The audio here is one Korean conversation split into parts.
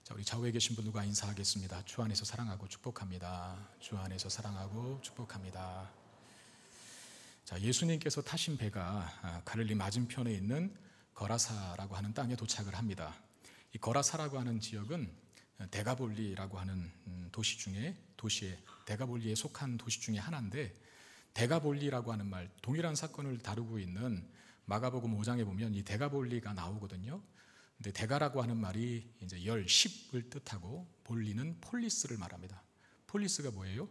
자, 우리 좌우에 계신 분들과 인사하겠습니다. 주 안에서 사랑하고 축복합니다. 주 안에서 사랑하고 축복합니다. 자, 예수님께서 타신 배가 갈릴리 맞은편에 있는 거라사라고 하는 땅에 도착을 합니다. 이 거라사라고 하는 지역은 데가볼리라고 하는 도시에 데가볼리에 속한 도시 중에 하나인데, 데가볼리라고 하는 말, 동일한 사건을 다루고 있는 마가복음 5장에 보면 이 데가볼리가 나오거든요. 근데 데가라고 하는 말이 이제 10을 뜻하고 볼리는 폴리스를 말합니다. 폴리스가 뭐예요?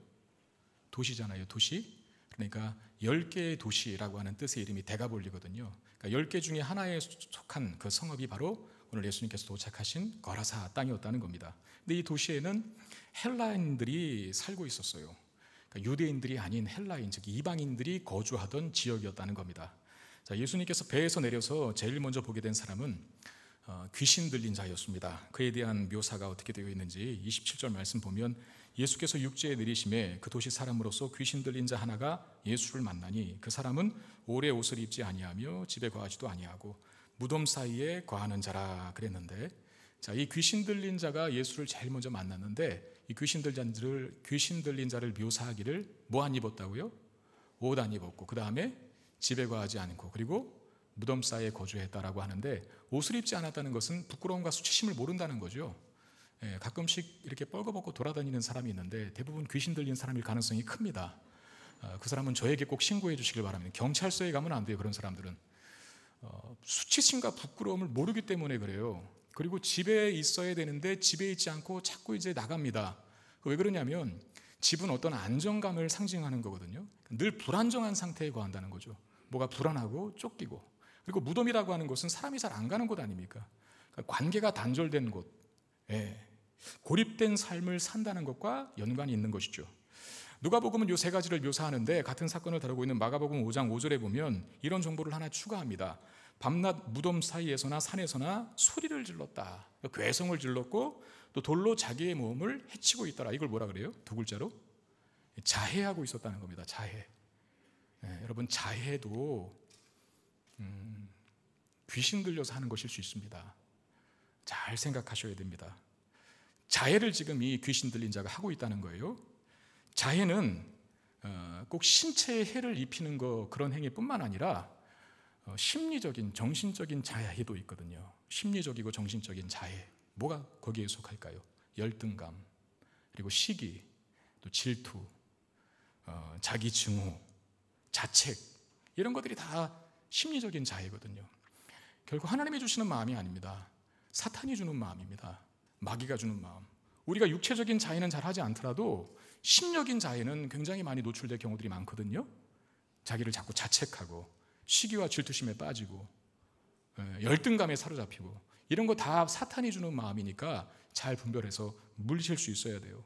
도시잖아요, 도시. 그러니까 10개의 도시라고 하는 뜻의 이름이 데가볼리거든요. 그러니까 10개 중에 하나에 속한 그 성읍이 바로 오늘 예수님께서 도착하신 거라사 땅이었다는 겁니다. 근데 이 도시에는 헬라인들이 살고 있었어요. 그러니까 유대인들이 아닌 헬라인, 즉 이방인들이 거주하던 지역이었다는 겁니다. 자, 예수님께서 배에서 내려서 제일 먼저 보게 된 사람은 귀신 들린 자였습니다. 그에 대한 묘사가 어떻게 되어 있는지 27절 말씀 보면, 예수께서 육지에 내리심에 그 도시 사람으로서 귀신 들린 자 하나가 예수를 만나니 그 사람은 오래 옷을 입지 아니하며 집에 거하지도 아니하고 무덤 사이에 거하는 자라 그랬는데, 자, 이 귀신 들린 자가 예수를 제일 먼저 만났는데, 이 귀신 들린 자를 묘사하기를 뭐 안 입었다고요? 옷 안 입었고, 그 다음에 집에 거하지 않고, 그리고 무덤 사이에 거주했다라고 하는데, 옷을 입지 않았다는 것은 부끄러움과 수치심을 모른다는 거죠. 가끔씩 이렇게 뻘거벗고 돌아다니는 사람이 있는데 대부분 귀신 들린 사람일 가능성이 큽니다. 그 사람은 저에게 꼭 신고해 주시길 바랍니다. 경찰서에 가면 안 돼요. 그런 사람들은 수치심과 부끄러움을 모르기 때문에 그래요. 그리고 집에 있어야 되는데 집에 있지 않고 자꾸 이제 나갑니다. 왜 그러냐면 집은 어떤 안정감을 상징하는 거거든요. 늘 불안정한 상태에 거한다는 거죠. 뭐가 불안하고 쫓기고. 그리고 무덤이라고 하는 곳은 사람이 잘 안 가는 곳 아닙니까? 그러니까 관계가 단절된 곳, 고립된 삶을 산다는 것과 연관이 있는 것이죠. 누가복음은 이 세 가지를 묘사하는데, 같은 사건을 다루고 있는 마가복음 5장 5절에 보면 이런 정보를 하나 추가합니다. 밤낮 무덤 사이에서나 산에서나 소리를 질렀다. 괴성을 질렀고 또 돌로 자기의 몸을 해치고 있더라. 이걸 뭐라 그래요? 두 글자로 자해하고 있었다는 겁니다. 자해. 여러분, 자해도 귀신 들려서 하는 것일 수 있습니다. 잘 생각하셔야 됩니다. 자해를 지금 이 귀신 들린 자가 하고 있다는 거예요. 자해는 꼭 신체에 해를 입히는 그런 행위뿐만 아니라 심리적인, 정신적인 자해도 있거든요. 심리적이고 정신적인 자해, 뭐가 거기에 속할까요? 열등감, 그리고 시기, 또 질투, 자기 증오, 자책, 이런 것들이 다 심리적인 자해거든요. 결국 하나님이 주시는 마음이 아닙니다. 사탄이 주는 마음입니다. 마귀가 주는 마음. 우리가 육체적인 자해는 잘 하지 않더라도 심적인 자해는 굉장히 많이 노출될 경우들이 많거든요. 자기를 자꾸 자책하고 시기와 질투심에 빠지고 열등감에 사로잡히고, 이런 거 다 사탄이 주는 마음이니까 잘 분별해서 물리칠 수 있어야 돼요.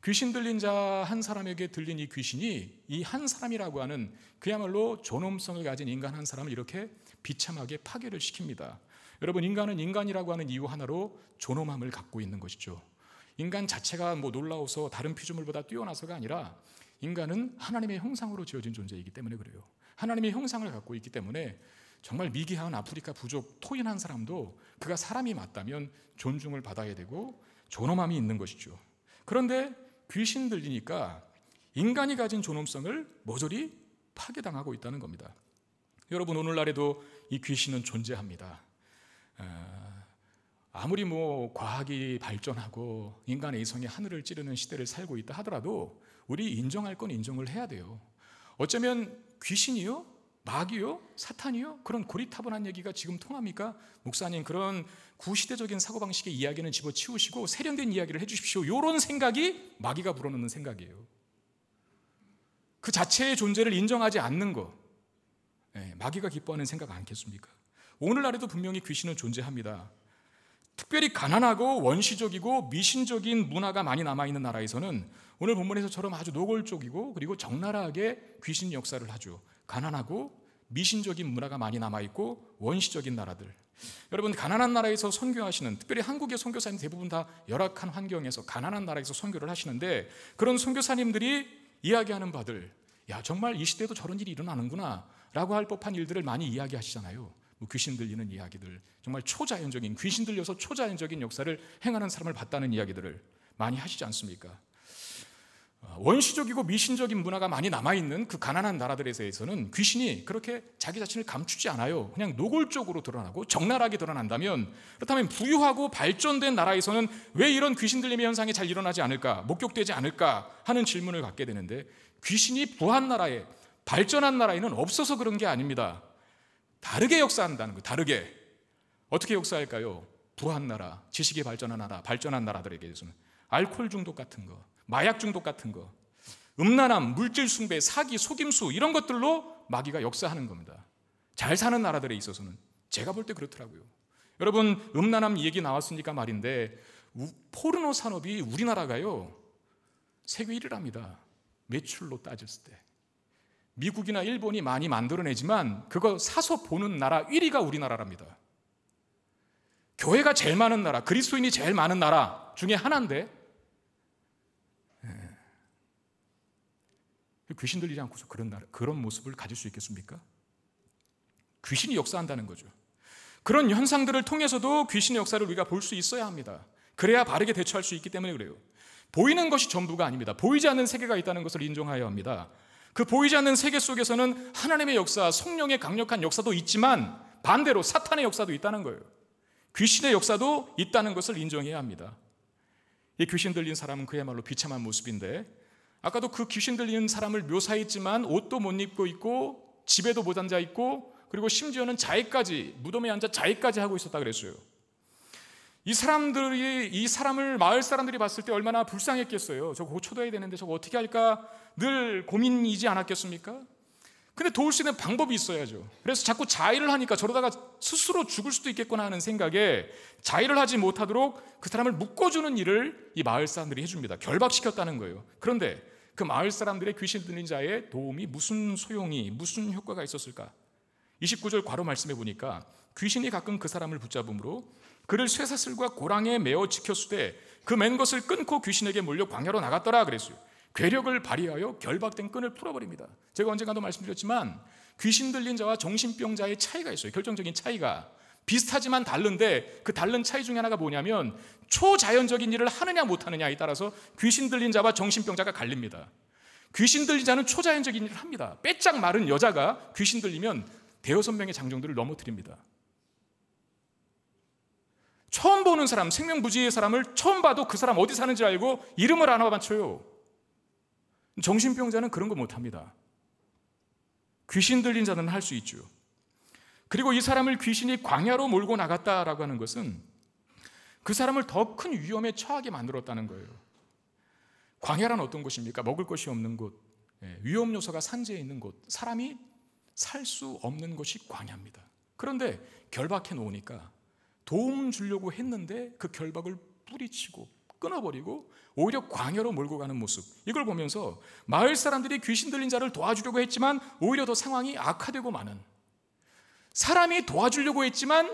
귀신 들린 자 한 사람에게 들린 이 귀신이 이 한 사람이라고 하는 그야말로 존엄성을 가진 인간 한 사람을 이렇게 비참하게 파괴를 시킵니다. 여러분, 인간은 인간이라고 하는 이유 하나로 존엄함을 갖고 있는 것이죠. 인간 자체가 놀라워서 다른 피조물보다 뛰어나서가 아니라 인간은 하나님의 형상으로 지어진 존재이기 때문에 그래요. 하나님의 형상을 갖고 있기 때문에 정말 미개한 아프리카 부족 토인 한 사람도 그가 사람이 맞다면 존중을 받아야 되고 존엄함이 있는 것이죠. 그런데 귀신 들리니까 인간이 가진 존엄성을 모조리 파괴당하고 있다는 겁니다. 여러분, 오늘날에도 이 귀신은 존재합니다. 아무리 과학이 발전하고 인간의 이성이 하늘을 찌르는 시대를 살고 있다 하더라도 우리 인정할 건 인정을 해야 돼요. 어쩌면 귀신이요? 마귀요? 사탄이요? 그런 고리타분한 얘기가 지금 통합니까? 목사님, 그런 구시대적인 사고방식의 이야기는 집어치우시고 세련된 이야기를 해주십시오. 이런 생각이 마귀가 불어넣는 생각이에요. 그 자체의 존재를 인정하지 않는 거, 마귀가 기뻐하는 생각 않겠습니까? 오늘날에도 분명히 귀신은 존재합니다. 특별히 가난하고 원시적이고 미신적인 문화가 많이 남아있는 나라에서는 오늘 본문에서처럼 아주 노골적이고 그리고 적나라하게 귀신 역사를 하죠. 가난하고 미신적인 문화가 많이 남아있고 원시적인 나라들, 여러분, 가난한 나라에서 선교하시는, 특별히 한국의 선교사님 대부분 다 열악한 환경에서 가난한 나라에서 선교를 하시는데, 그런 선교사님들이 이야기하는 바들, 야, 정말 이 시대에도 저런 일이 일어나는구나 라고 할 법한 일들을 많이 이야기하시잖아요. 귀신 들리는 이야기들, 정말 초자연적인, 귀신 들려서 초자연적인 역사를 행하는 사람을 봤다는 이야기들을 많이 하시지 않습니까? 원시적이고 미신적인 문화가 많이 남아있는 그 가난한 나라들에 대해서는 귀신이 그렇게 자기 자신을 감추지 않아요. 그냥 노골적으로 드러나고 적나라하게 드러난다면, 그렇다면 부유하고 발전된 나라에서는 왜 이런 귀신 들림의 현상이 잘 일어나지 않을까, 목격되지 않을까 하는 질문을 갖게 되는데, 귀신이 부한 나라에, 발전한 나라에는 없어서 그런 게 아닙니다. 다르게 역사한다는 거예요. 다르게. 어떻게 역사할까요? 부한 나라, 지식이 발전한 나라, 발전한 나라들에게서는 알코올 중독 같은 거, 마약 중독 같은 거, 음란함, 물질 숭배, 사기, 속임수, 이런 것들로 마귀가 역사하는 겁니다. 잘 사는 나라들에 있어서는. 제가 볼 때 그렇더라고요. 여러분, 음란함 얘기 나왔으니까 말인데, 포르노 산업이 우리나라가요 세계 1위랍니다. 매출로 따졌을 때. 미국이나 일본이 많이 만들어내지만 그거 사서 보는 나라 1위가 우리나라랍니다. 교회가 제일 많은 나라, 그리스도인이 제일 많은 나라 중에 하나인데, 귀신 들리지 않고서 그런 모습을 가질 수 있겠습니까? 귀신이 역사한다는 거죠. 그런 현상들을 통해서도 귀신의 역사를 우리가 볼 수 있어야 합니다. 그래야 바르게 대처할 수 있기 때문에 그래요. 보이는 것이 전부가 아닙니다. 보이지 않는 세계가 있다는 것을 인정하여야 합니다. 그 보이지 않는 세계 속에서는 하나님의 역사, 성령의 강력한 역사도 있지만 반대로 사탄의 역사도 있다는 거예요. 귀신의 역사도 있다는 것을 인정해야 합니다. 이 귀신 들린 사람은 그야말로 비참한 모습인데, 아까도 그 귀신 들리는 사람을 묘사했지만 옷도 못 입고 있고 집에도 못 앉아 있고, 그리고 심지어는 자해까지, 무덤에 앉아 자해까지 하고 있었다 그랬어요. 이 사람을 마을 사람들이 봤을 때 얼마나 불쌍했겠어요. 저거 고쳐둬야 되는데 저거 어떻게 할까 늘 고민이지 않았겠습니까? 근데 도울 수 있는 방법이 있어야죠. 그래서 자꾸 자해를 하니까 저러다가 스스로 죽을 수도 있겠구나 하는 생각에 자해를 하지 못하도록 그 사람을 묶어주는 일을 이 마을 사람들이 해줍니다. 결박시켰다는 거예요. 그런데 그 마을 사람들의 귀신 들린 자의 도움이 무슨 소용이, 무슨 효과가 있었을까? 29절 괄호 말씀해 보니까 귀신이 가끔 그 사람을 붙잡음으로 그를 쇠사슬과 고랑에 매어 지켰으되 그 맨 것을 끊고 귀신에게 몰려 광야로 나갔더라 그랬어요. 괴력을 발휘하여 결박된 끈을 풀어버립니다. 제가 언젠가도 말씀드렸지만 귀신 들린 자와 정신병자의 차이가 있어요. 결정적인 차이가. 비슷하지만 다른데 그 다른 차이 중에 하나가 뭐냐면 초자연적인 일을 하느냐 못하느냐에 따라서 귀신 들린 자와 정신병자가 갈립니다. 귀신 들린 자는 초자연적인 일을 합니다. 빼짝 마른 여자가 귀신 들리면 대여섯 명의 장정들을 넘어뜨립니다. 처음 보는 사람, 생명부지의 사람을 처음 봐도 그 사람 어디 사는지 알고 이름을 안 맞춰요. 정신병자는 그런 거 못합니다. 귀신 들린 자는 할 수 있죠. 그리고 이 사람을 귀신이 광야로 몰고 나갔다라고 하는 것은 그 사람을 더 큰 위험에 처하게 만들었다는 거예요. 광야란 어떤 곳입니까? 먹을 것이 없는 곳, 위험 요소가 산재해 있는 곳, 사람이 살 수 없는 곳이 광야입니다. 그런데 결박해 놓으니까 도움 주려고 했는데 그 결박을 뿌리치고 끊어버리고 오히려 광야로 몰고 가는 모습, 이걸 보면서 마을 사람들이 귀신 들린 자를 도와주려고 했지만 오히려 더 상황이 악화되고 마는, 사람이 도와주려고 했지만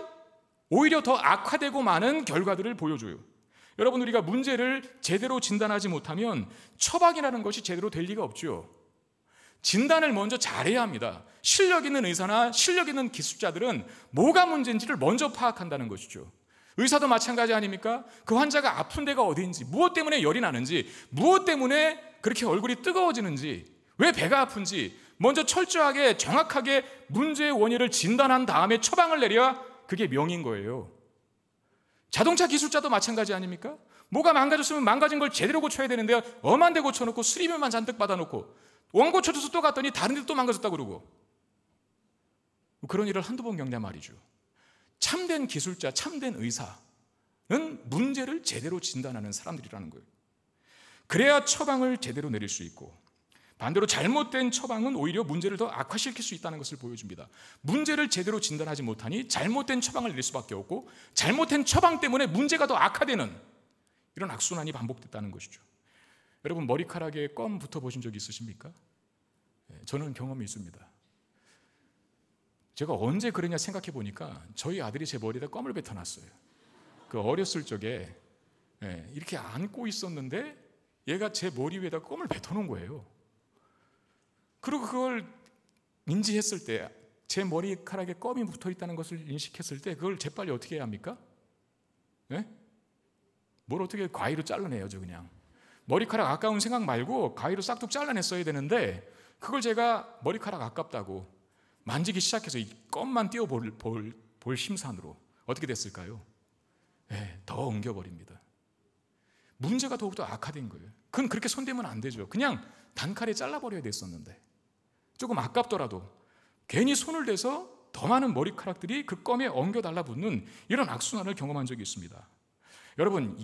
오히려 더 악화되고 마는 결과들을 보여줘요. 여러분, 우리가 문제를 제대로 진단하지 못하면 처방이라는 것이 제대로 될 리가 없죠. 진단을 먼저 잘해야 합니다. 실력 있는 의사나 실력 있는 기술자들은 뭐가 문제인지를 먼저 파악한다는 것이죠. 의사도 마찬가지 아닙니까? 그 환자가 아픈 데가 어디인지, 무엇 때문에 열이 나는지, 무엇 때문에 그렇게 얼굴이 뜨거워지는지, 왜 배가 아픈지 먼저 철저하게 정확하게 문제의 원인을 진단한 다음에 처방을 내려야 그게 명인 거예요. 자동차 기술자도 마찬가지 아닙니까? 뭐가 망가졌으면 망가진 걸 제대로 고쳐야 되는데 엄한 데 고쳐놓고 수리비만 잔뜩 받아놓고 원 고쳐줘서 또 갔더니 다른 데도 또 망가졌다고 그러고, 그런 일을 한두 번 겪냐 말이죠. 참된 기술자, 참된 의사는 문제를 제대로 진단하는 사람들이라는 거예요. 그래야 처방을 제대로 내릴 수 있고, 반대로 잘못된 처방은 오히려 문제를 더 악화시킬 수 있다는 것을 보여줍니다. 문제를 제대로 진단하지 못하니 잘못된 처방을 내릴 수밖에 없고, 잘못된 처방 때문에 문제가 더 악화되는 이런 악순환이 반복됐다는 것이죠. 여러분, 머리카락에 껌 붙어보신 적 있으십니까? 저는 경험이 있습니다. 제가 언제 그러냐 생각해 보니까 저희 아들이 제 머리에다 껌을 뱉어놨어요. 그 어렸을 적에 이렇게 안고 있었는데 얘가 제 머리 위에다 껌을 뱉어놓은 거예요. 그리고 그걸 인지했을 때 제 머리카락에 껌이 붙어 있다는 것을 인식했을 때 그걸 재빨리 어떻게 해야 합니까? 네? 뭘 어떻게 가위로 잘라내야죠. 그냥 머리카락 아까운 생각 말고 가위로 싹둑 잘라냈어야 되는데 그걸 제가 머리카락 아깝다고 만지기 시작해서 이 껌만 띄워볼 심산으로 어떻게 됐을까요? 네, 더 엉겨버립니다. 문제가 더욱더 악화된 거예요. 그건 그렇게 손대면 안 되죠. 그냥 단칼에 잘라버려야 됐었는데 조금 아깝더라도 괜히 손을 대서 더 많은 머리카락들이 그 껌에 엉겨 달라붙는 이런 악순환을 경험한 적이 있습니다. 여러분,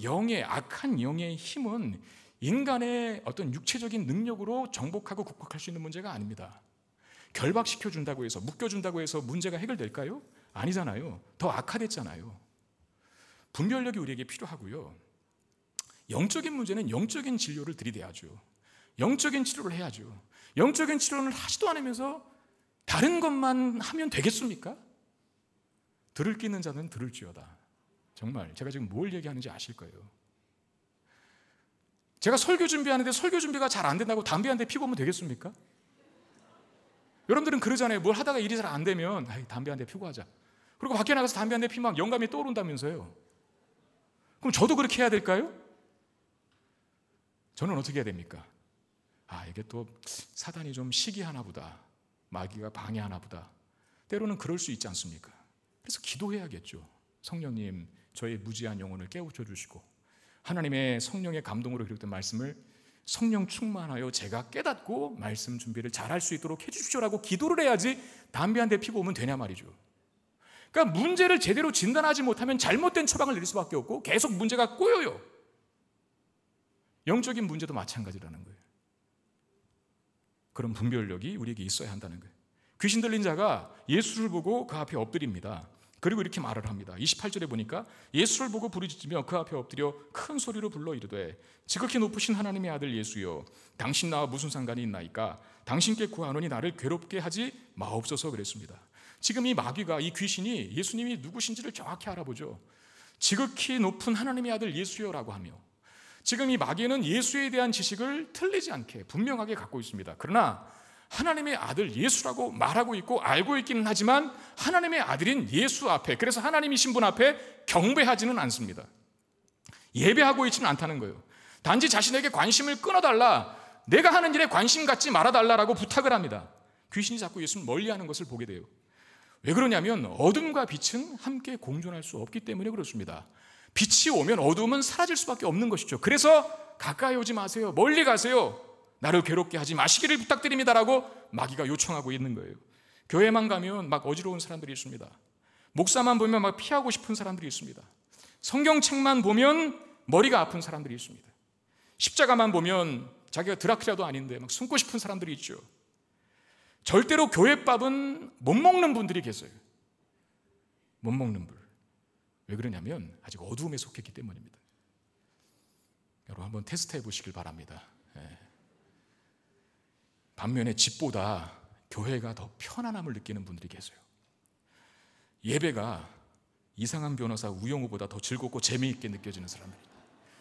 악한 영의 힘은 인간의 어떤 육체적인 능력으로 정복하고 극복할 수 있는 문제가 아닙니다. 결박시켜준다고 해서, 묶여준다고 해서 문제가 해결될까요? 아니잖아요. 더 악화됐잖아요. 분별력이 우리에게 필요하고요. 영적인 문제는 영적인 진료를 들이대야죠. 영적인 치료를 해야죠. 영적인 치료를 하지도 않으면서 다른 것만 하면 되겠습니까? 들을 끼는 자는 들을지어다. 정말 제가 지금 뭘 얘기하는지 아실 거예요. 제가 설교 준비하는데 설교 준비가 잘 안 된다고 담배 한 대 피고 오면 되겠습니까? 여러분들은 그러잖아요. 뭘 하다가 일이 잘 안 되면 담배 한 대 피고 하자. 그리고 밖에 나가서 담배 한 대 피면 영감이 떠오른다면서요. 그럼 저도 그렇게 해야 될까요? 저는 어떻게 해야 됩니까? 이게 또 사단이 좀 시기하나 보다. 마귀가 방해하나 보다. 때로는 그럴 수 있지 않습니까? 그래서 기도해야겠죠. 성령님, 저의 무지한 영혼을 깨우쳐 주시고 하나님의 성령의 감동으로 기록된 말씀을 성령 충만하여 제가 깨닫고 말씀 준비를 잘할 수 있도록 해주십시오라고 기도를 해야지 담배 한 대 피고 오면 되냐 말이죠. 그러니까 문제를 제대로 진단하지 못하면 잘못된 처방을 내릴 수밖에 없고 계속 문제가 꼬여요. 영적인 문제도 마찬가지라는 거예요. 그런 분별력이 우리에게 있어야 한다는 거예요. 귀신 들린 자가 예수를 보고 그 앞에 엎드립니다. 그리고 이렇게 말을 합니다. 28절에 보니까 예수를 보고 부르짖으며 그 앞에 엎드려 큰 소리로 불러 이르되 지극히 높으신 하나님의 아들 예수여, 당신 나와 무슨 상관이 있나이까? 당신께 구하노니 나를 괴롭게 하지 마옵소서 그랬습니다. 지금 이 마귀가, 이 귀신이 예수님이 누구신지를 정확히 알아보죠. 지극히 높은 하나님의 아들 예수여라고 하며 지금 이 마귀는 예수에 대한 지식을 틀리지 않게 분명하게 갖고 있습니다. 그러나 하나님의 아들 예수라고 말하고 있고 알고 있기는 하지만 하나님의 아들인 예수 앞에, 그래서 하나님이신 분 앞에 경배하지는 않습니다. 예배하고 있지는 않다는 거예요. 단지 자신에게 관심을 끊어달라, 내가 하는 일에 관심 갖지 말아달라라고 부탁을 합니다. 귀신이 자꾸 예수를 멀리하는 것을 보게 돼요. 왜 그러냐면 어둠과 빛은 함께 공존할 수 없기 때문에 그렇습니다. 빛이 오면 어둠은 사라질 수밖에 없는 것이죠. 그래서 가까이 오지 마세요. 멀리 가세요. 나를 괴롭게 하지 마시기를 부탁드립니다라고 마귀가 요청하고 있는 거예요. 교회만 가면 막 어지러운 사람들이 있습니다. 목사만 보면 막 피하고 싶은 사람들이 있습니다. 성경책만 보면 머리가 아픈 사람들이 있습니다. 십자가만 보면 자기가 드라큘라도 아닌데 막 숨고 싶은 사람들이 있죠. 절대로 교회밥은 못 먹는 분들이 계세요. 못 먹는 분. 왜 그러냐면 아직 어두움에 속했기 때문입니다. 여러분 한번 테스트 해보시길 바랍니다. 반면에 집보다 교회가 더 편안함을 느끼는 분들이 계세요. 예배가 이상한 변호사 우영우보다 더 즐겁고 재미있게 느껴지는 사람들.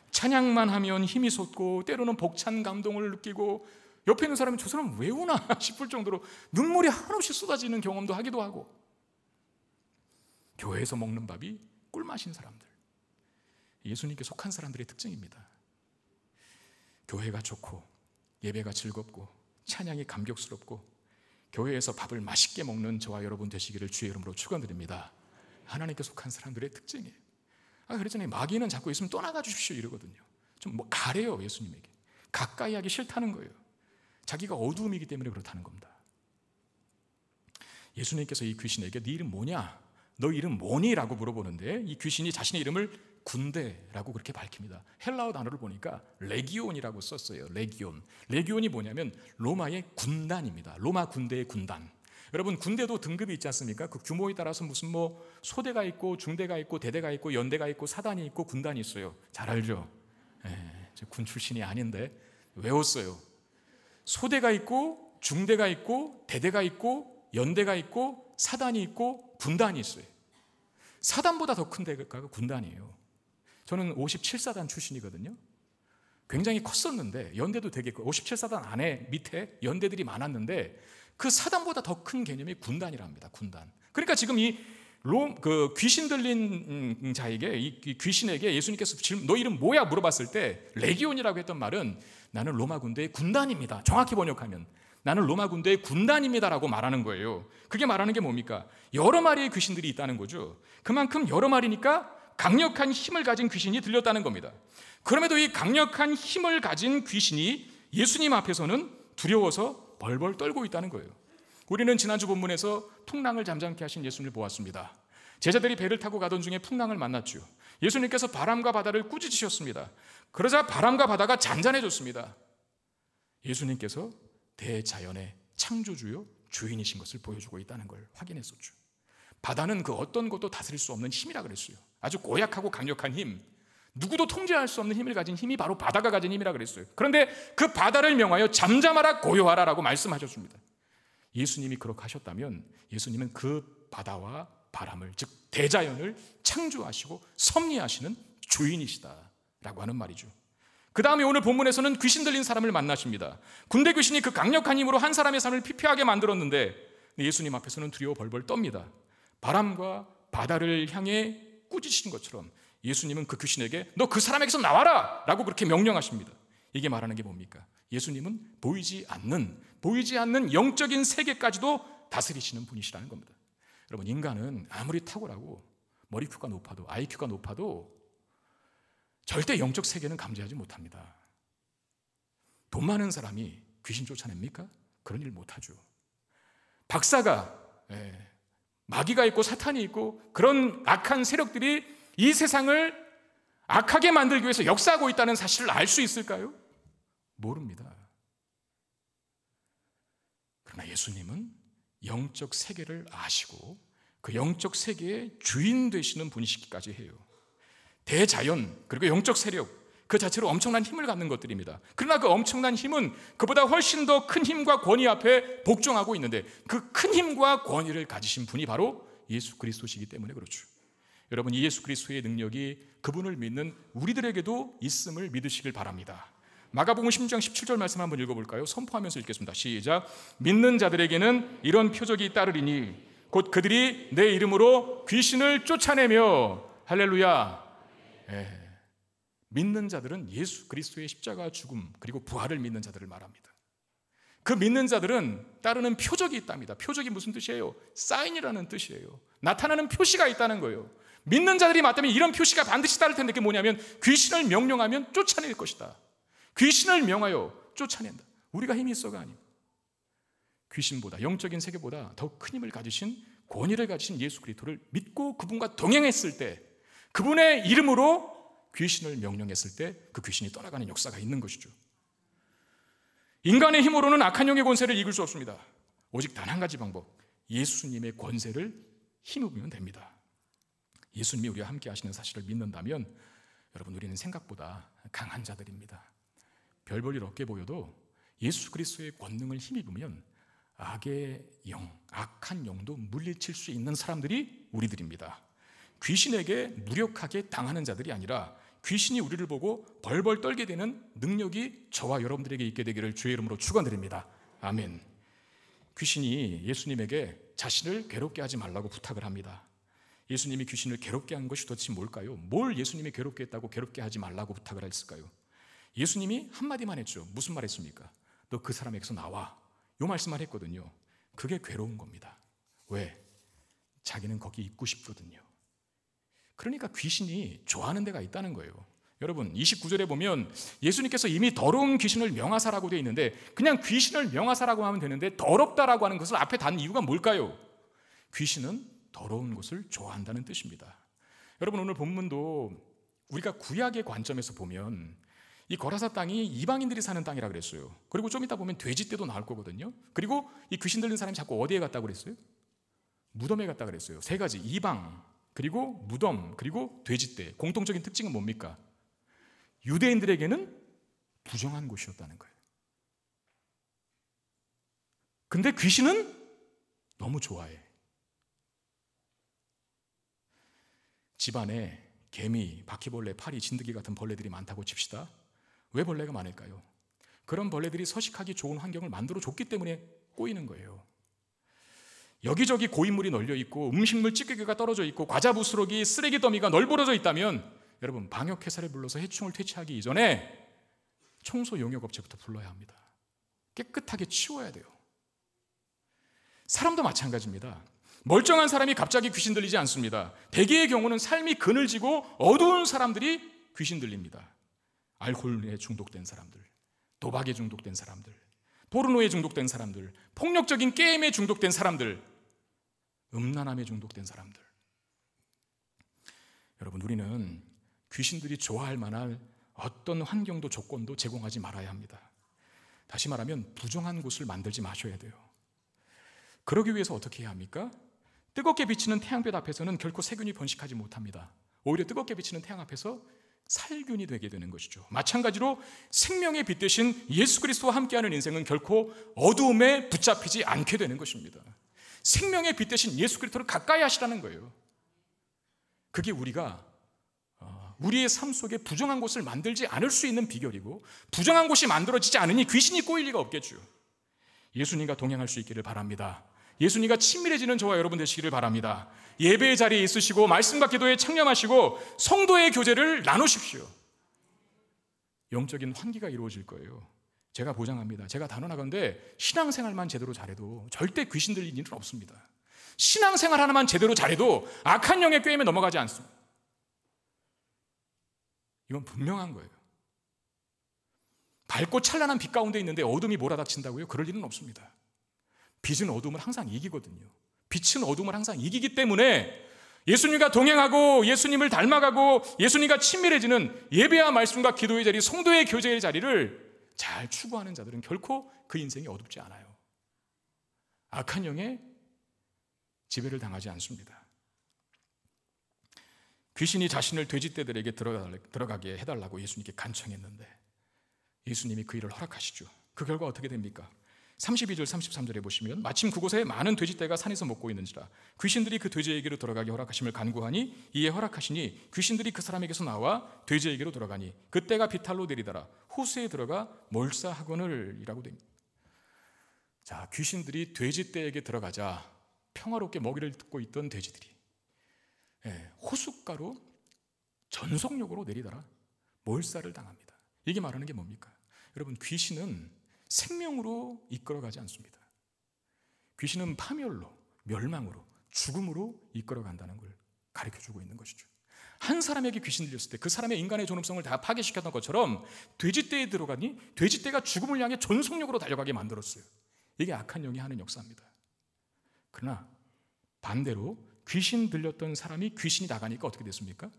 찬양만 하면 힘이 솟고 때로는 벅찬 감동을 느끼고 옆에 있는 사람이 저 사람 왜 우나 싶을 정도로 눈물이 한없이 쏟아지는 경험도 하기도 하고, 교회에서 먹는 밥이 꿀맛인 사람들, 예수님께 속한 사람들의 특징입니다. 교회가 좋고 예배가 즐겁고 찬양이 감격스럽고 교회에서 밥을 맛있게 먹는 저와 여러분 되시기를 주의 이름으로 축원드립니다. 하나님께 속한 사람들의 특징이에요. 그랬잖아요. 마귀는 자꾸 있으면 떠나가 주십시오 이러거든요. 좀 가래요. 예수님에게 가까이 하기 싫다는 거예요. 자기가 어두움이기 때문에 그렇다는 겁니다. 예수님께서 이 귀신에게 네 이름 뭐냐? 너 이름 뭐니? 라고 물어보는데 이 귀신이 자신의 이름을 군대라고 그렇게 밝힙니다. 헬라어 단어를 보니까 레기온이라고 썼어요. 레기온. 레기온이 뭐냐면 로마의 군단입니다. 로마 군대의 군단. 여러분 군대도 등급이 있지 않습니까? 그 규모에 따라서 무슨 소대가 있고 중대가 있고 대대가 있고 연대가 있고 사단이 있고 군단이 있어요. 잘 알죠? 저 군 출신이 아닌데 외웠어요. 소대가 있고 중대가 있고 대대가 있고 연대가 있고 사단이 있고 군단이 있어요. 사단보다 더 큰 대가가 군단이에요. 저는 57사단 출신이거든요. 굉장히 컸었는데 연대도 되게 57사단 안에 밑에 연대들이 많았는데 그 사단보다 더 큰 개념이 군단이랍니다. 군단. 그러니까 지금 그 귀신 들린 자에게, 이 귀신에게 예수님께서 너 이름 뭐야 물어봤을 때 레기온이라고 했던 말은 나는 로마 군대의 군단입니다. 정확히 번역하면 나는 로마 군대의 군단입니다라고 말하는 거예요. 그게 말하는 게 뭡니까? 여러 마리의 귀신들이 있다는 거죠. 그만큼 여러 마리니까 강력한 힘을 가진 귀신이 들렸다는 겁니다. 그럼에도 이 강력한 힘을 가진 귀신이 예수님 앞에서는 두려워서 벌벌 떨고 있다는 거예요. 우리는 지난주 본문에서 풍랑을 잠잠케 하신 예수님을 보았습니다. 제자들이 배를 타고 가던 중에 풍랑을 만났죠. 예수님께서 바람과 바다를 꾸짖으셨습니다. 그러자 바람과 바다가 잔잔해졌습니다. 예수님께서 대자연의 창조주요 주인이신 것을 보여주고 있다는 걸 확인했었죠. 바다는 그 어떤 것도 다스릴 수 없는 힘이라 그랬어요. 아주 고약하고 강력한 힘, 누구도 통제할 수 없는 힘을 가진 힘이 바로 바다가 가진 힘이라 그랬어요. 그런데 그 바다를 명하여 잠잠하라 고요하라 라고 말씀하셨습니다. 예수님이 그렇게 하셨다면 예수님은 그 바다와 바람을, 즉 대자연을 창조하시고 섭리하시는 주인이시다라고 하는 말이죠. 그 다음에 오늘 본문에서는 귀신 들린 사람을 만나십니다. 군대 귀신이 그 강력한 힘으로 한 사람의 삶을 피폐하게 만들었는데 예수님 앞에서는 두려워 벌벌 떱니다. 바람과 바다를 향해 꾸짖으신 것처럼 예수님은 그 귀신에게 너 그 사람에게서 나와라 라고 그렇게 명령하십니다. 이게 말하는 게 뭡니까? 예수님은 보이지 않는 영적인 세계까지도 다스리시는 분이시라는 겁니다. 여러분, 인간은 아무리 탁월하고 머리 큐가 높아도, IQ가 높아도 절대 영적 세계는 감지하지 못합니다. 돈 많은 사람이 귀신 쫓아냅니까? 그런 일 못하죠. 박사가, 마귀가 있고 사탄이 있고 그런 악한 세력들이 이 세상을 악하게 만들기 위해서 역사하고 있다는 사실을 알 수 있을까요? 모릅니다. 그러나 예수님은 영적 세계를 아시고 그 영적 세계의 주인 되시는 분이시기까지 해요. 대자연 그리고 영적 세력 그 자체로 엄청난 힘을 갖는 것들입니다. 그러나 그 엄청난 힘은 그보다 훨씬 더 큰 힘과 권위 앞에 복종하고 있는데 그 큰 힘과 권위를 가지신 분이 바로 예수 그리스도시기 때문에 그렇죠. 여러분, 이 예수 그리스도의 능력이 그분을 믿는 우리들에게도 있음을 믿으시길 바랍니다. 마가복음 10장 17절 말씀 한번 읽어볼까요? 선포하면서 읽겠습니다. 시작. 믿는 자들에게는 이런 표적이 따르리니 곧 그들이 내 이름으로 귀신을 쫓아내며 할렐루야. 믿는 자들은 예수 그리스도의 십자가 죽음 그리고 부활을 믿는 자들을 말합니다. 그 믿는 자들은 따르는 표적이 있답니다. 표적이 무슨 뜻이에요? 사인이라는 뜻이에요. 나타나는 표시가 있다는 거예요. 믿는 자들이 맞다면 이런 표시가 반드시 따를 텐데 그게 뭐냐면 귀신을 명령하면 쫓아낼 것이다. 귀신을 명하여 쫓아낸다. 우리가 힘이 있어가 아니고 귀신보다, 영적인 세계보다 더 큰 힘을 가지신, 권위를 가지신 예수 그리스도를 믿고 그분과 동행했을 때, 그분의 이름으로 귀신을 명령했을 때 그 귀신이 떠나가는 역사가 있는 것이죠. 인간의 힘으로는 악한 영의 권세를 이길 수 없습니다. 오직 단 한 가지 방법, 예수님의 권세를 힘입으면 됩니다. 예수님이 우리와 함께 하시는 사실을 믿는다면 여러분, 우리는 생각보다 강한 자들입니다. 별 볼 일 없게 보여도 예수 그리스도의 권능을 힘입으면 악의 영, 악한 영도 물리칠 수 있는 사람들이 우리들입니다. 귀신에게 무력하게 당하는 자들이 아니라 귀신이 우리를 보고 벌벌 떨게 되는 능력이 저와 여러분들에게 있게 되기를 주의 이름으로 축원드립니다. 아멘. 귀신이 예수님에게 자신을 괴롭게 하지 말라고 부탁을 합니다. 예수님이 귀신을 괴롭게 한 것이 도대체 뭘까요? 뭘 예수님이 괴롭게 했다고 괴롭게 하지 말라고 부탁을 했을까요? 예수님이 한마디만 했죠. 무슨 말 했습니까? 너 그 사람에게서 나와. 요 말씀만 했거든요. 그게 괴로운 겁니다. 왜? 자기는 거기 있고 싶거든요. 그러니까 귀신이 좋아하는 데가 있다는 거예요. 여러분, 29절에 보면 예수님께서 이미 더러운 귀신을 명하사라고 되어 있는데 그냥 귀신을 명하사라고 하면 되는데 더럽다라고 하는 것을 앞에 단 이유가 뭘까요? 귀신은 더러운 것을 좋아한다는 뜻입니다. 여러분, 오늘 본문도 우리가 구약의 관점에서 보면 이 거라사 땅이 이방인들이 사는 땅이라 그랬어요. 그리고 좀 이따 보면 돼지떼도 나올 거거든요. 그리고 이 귀신 들린 사람이 자꾸 어디에 갔다고 그랬어요? 무덤에 갔다 그랬어요. 세 가지, 이방, 그리고 무덤, 그리고 돼지떼. 공통적인 특징은 뭡니까? 유대인들에게는 부정한 곳이었다는 거예요. 근데 귀신은 너무 좋아해. 집안에 개미, 바퀴벌레, 파리, 진드기 같은 벌레들이 많다고 칩시다. 왜 벌레가 많을까요? 그런 벌레들이 서식하기 좋은 환경을 만들어 줬기 때문에 꼬이는 거예요. 여기저기 고인물이 널려 있고 음식물 찌꺼기가 떨어져 있고 과자 부스러기, 쓰레기 더미가 널브러져 있다면 여러분, 방역회사를 불러서 해충을 퇴치하기 이전에 청소 용역업체부터 불러야 합니다. 깨끗하게 치워야 돼요. 사람도 마찬가지입니다. 멀쩡한 사람이 갑자기 귀신 들리지 않습니다. 대개의 경우는 삶이 그늘지고 어두운 사람들이 귀신 들립니다. 알코올에 중독된 사람들, 도박에 중독된 사람들, 포르노에 중독된 사람들, 폭력적인 게임에 중독된 사람들, 음란함에 중독된 사람들. 여러분, 우리는 귀신들이 좋아할 만한 어떤 환경도 조건도 제공하지 말아야 합니다. 다시 말하면 부정한 곳을 만들지 마셔야 돼요. 그러기 위해서 어떻게 해야 합니까? 뜨겁게 비치는 태양볕 앞에서는 결코 세균이 번식하지 못합니다. 오히려 뜨겁게 비치는 태양 앞에서 살균이 되게 되는 것이죠. 마찬가지로 생명의 빛 대신 예수 그리스도와 함께하는 인생은 결코 어두움에 붙잡히지 않게 되는 것입니다. 생명의 빛 대신 예수 그리스도를 가까이 하시라는 거예요. 그게 우리의 삶 속에 부정한 곳을 만들지 않을 수 있는 비결이고, 부정한 곳이 만들어지지 않으니 귀신이 꼬일 리가 없겠죠. 예수님과 동행할 수 있기를 바랍니다. 예수님과 친밀해지는 저와 여러분 되시기를 바랍니다. 예배의 자리에 있으시고 말씀과 기도에 창념하시고 성도의 교제를 나누십시오. 영적인 환기가 이루어질 거예요. 제가 보장합니다. 제가 단언하건대 신앙생활만 제대로 잘해도 절대 귀신 들릴 일은 없습니다. 신앙생활 하나만 제대로 잘해도 악한 영의 꾀임에 넘어가지 않습니다. 이건 분명한 거예요. 밝고 찬란한 빛 가운데 있는데 어둠이 몰아닥친다고요? 그럴 일은 없습니다. 빛은 어둠을 항상 이기거든요. 빛은 어둠을 항상 이기기 때문에 예수님과 동행하고 예수님을 닮아가고 예수님과 친밀해지는 예배와 말씀과 기도의 자리, 성도의 교제의 자리를 잘 추구하는 자들은 결코 그 인생이 어둡지 않아요. 악한 영의 지배를 당하지 않습니다. 귀신이 자신을 돼지떼들에게 들어가게 해달라고 예수님께 간청했는데 예수님이 그 일을 허락하시죠. 그 결과 어떻게 됩니까? 32절 33절에 보시면 마침 그곳에 많은 돼지떼가 산에서 먹고 있는지라 귀신들이 그 돼지에게로 들어가게 허락하심을 간구하니 이에 허락하시니 귀신들이 그 사람에게서 나와 돼지에게로 들어가니 그때가 비탈로 내리더라 호수에 들어가 몰사하거늘 이라고 됩니다. 자, 귀신들이 돼지떼에게 들어가자 평화롭게 먹이를 듣고 있던 돼지들이 호숫가로 전속력으로 내리더라 몰살을 당합니다. 이게 말하는 게 뭡니까? 여러분, 귀신은 생명으로 이끌어가지 않습니다. 귀신은 파멸로, 멸망으로, 죽음으로 이끌어간다는 걸 가르쳐주고 있는 것이죠. 한 사람에게 귀신 들렸을 때 그 사람의 인간의 존엄성을 다 파괴시켰던 것처럼 돼지떼에 들어가니 돼지떼가 죽음을 향해 전속력으로 달려가게 만들었어요. 이게 악한 영이 하는 역사입니다. 그러나 반대로 귀신 들렸던 사람이 귀신이 나가니까 어떻게 됐습니까?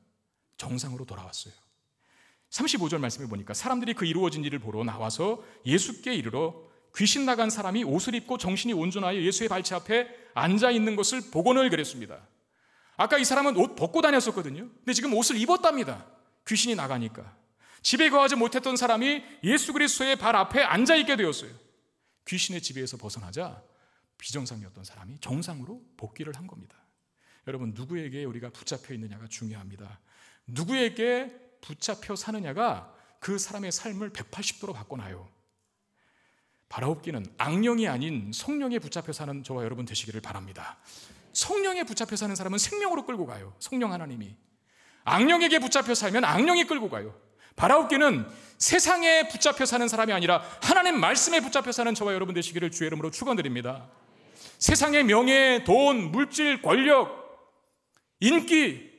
정상으로 돌아왔어요. 35절 말씀을 보니까 사람들이 그 이루어진 일을 보러 나와서 예수께 이르러 귀신 나간 사람이 옷을 입고 정신이 온전하여 예수의 발치 앞에 앉아있는 것을 보고는 그랬습니다. 아까 이 사람은 옷 벗고 다녔었거든요. 근데 지금 옷을 입었답니다. 귀신이 나가니까. 집에 거하지 못했던 사람이 예수 그리스도의 발 앞에 앉아있게 되었어요. 귀신의 지배에서 벗어나자 비정상이었던 사람이 정상으로 복귀를 한 겁니다. 여러분, 누구에게 우리가 붙잡혀 있느냐가 중요합니다. 누구에게 붙잡혀 사느냐가 그 사람의 삶을 180도로 바꿔놔요. 바라옵기는 악령이 아닌 성령에 붙잡혀 사는 저와 여러분 되시기를 바랍니다. 성령에 붙잡혀 사는 사람은 생명으로 끌고 가요. 성령 하나님이. 악령에게 붙잡혀 살면 악령이 끌고 가요. 바라옵기는 세상에 붙잡혀 사는 사람이 아니라 하나님 말씀에 붙잡혀 사는 저와 여러분 되시기를 주의 이름으로 축원드립니다. 세상의 명예, 돈, 물질, 권력, 인기,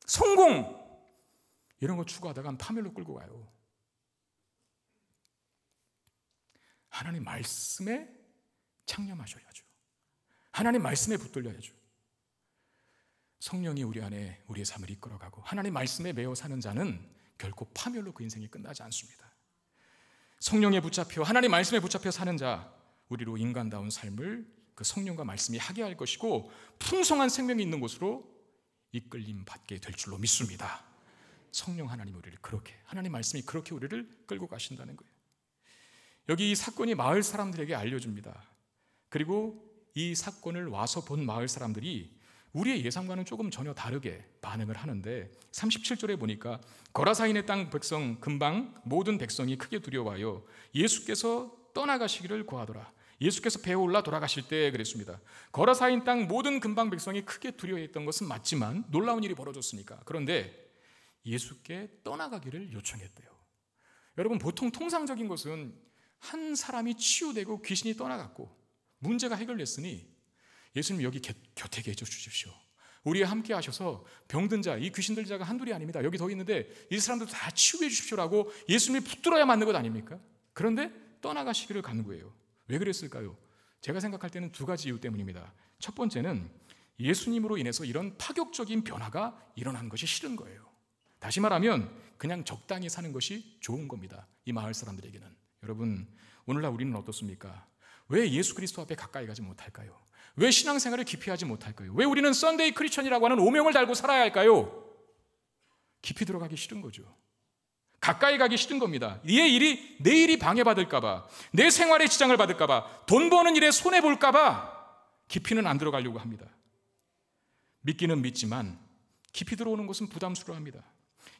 성공 이런 거 추구하다가 파멸로 끌고 가요. 하나님 말씀에 창념하셔야죠. 하나님 말씀에 붙들려야죠. 성령이 우리 안에 우리의 삶을 이끌어가고 하나님 말씀에 매여 사는 자는 결코 파멸로 그 인생이 끝나지 않습니다. 성령에 붙잡혀 하나님 말씀에 붙잡혀 사는 자, 우리로 인간다운 삶을 그 성령과 말씀이 하게 할 것이고 풍성한 생명이 있는 곳으로 이끌림 받게 될 줄로 믿습니다. 성령 하나님 우리를 그렇게, 하나님 말씀이 그렇게 우리를 끌고 가신다는 거예요. 여기 이 사건이 마을 사람들에게 알려줍니다. 그리고 이 사건을 와서 본 마을 사람들이 우리의 예상과는 조금 전혀 다르게 반응을 하는데 37절에 보니까 거라사인의 땅 백성 금방 모든 백성이 크게 두려워하여 예수께서 떠나가시기를 구하더라. 예수께서 배에 올라 돌아가실 때 그랬습니다. 거라사인 땅 모든 근방 백성이 크게 두려워했던 것은 맞지만 놀라운 일이 벌어졌으니까. 그런데 예수께 떠나가기를 요청했대요. 여러분, 보통 통상적인 것은 한 사람이 치유되고 귀신이 떠나갔고 문제가 해결됐으니 예수님 여기 곁에 계셔 주십시오. 우리와 함께 하셔서 병든 자, 이 귀신 들린 자가 한둘이 아닙니다. 여기 더 있는데 이 사람들 다 치유해 주십시오라고 예수님이 붙들어야 맞는 것 아닙니까? 그런데 떠나가시기를 간구해요. 왜 그랬을까요? 제가 생각할 때는 두 가지 이유 때문입니다. 첫 번째는 예수님으로 인해서 이런 파격적인 변화가 일어난 것이 싫은 거예요. 다시 말하면 그냥 적당히 사는 것이 좋은 겁니다. 이 마을 사람들에게는. 여러분, 오늘날 우리는 어떻습니까? 왜 예수 그리스도 앞에 가까이 가지 못할까요? 왜 신앙생활을 깊이 하지 못할까요? 왜 우리는 썬데이 크리스천이라고 하는 오명을 달고 살아야 할까요? 깊이 들어가기 싫은 거죠. 가까이 가기 싫은 겁니다. 내 일이 방해받을까 봐, 내 생활에 지장을 받을까 봐, 돈 버는 일에 손해볼까 봐 깊이는 안 들어가려고 합니다. 믿기는 믿지만 깊이 들어오는 것은 부담스러워합니다.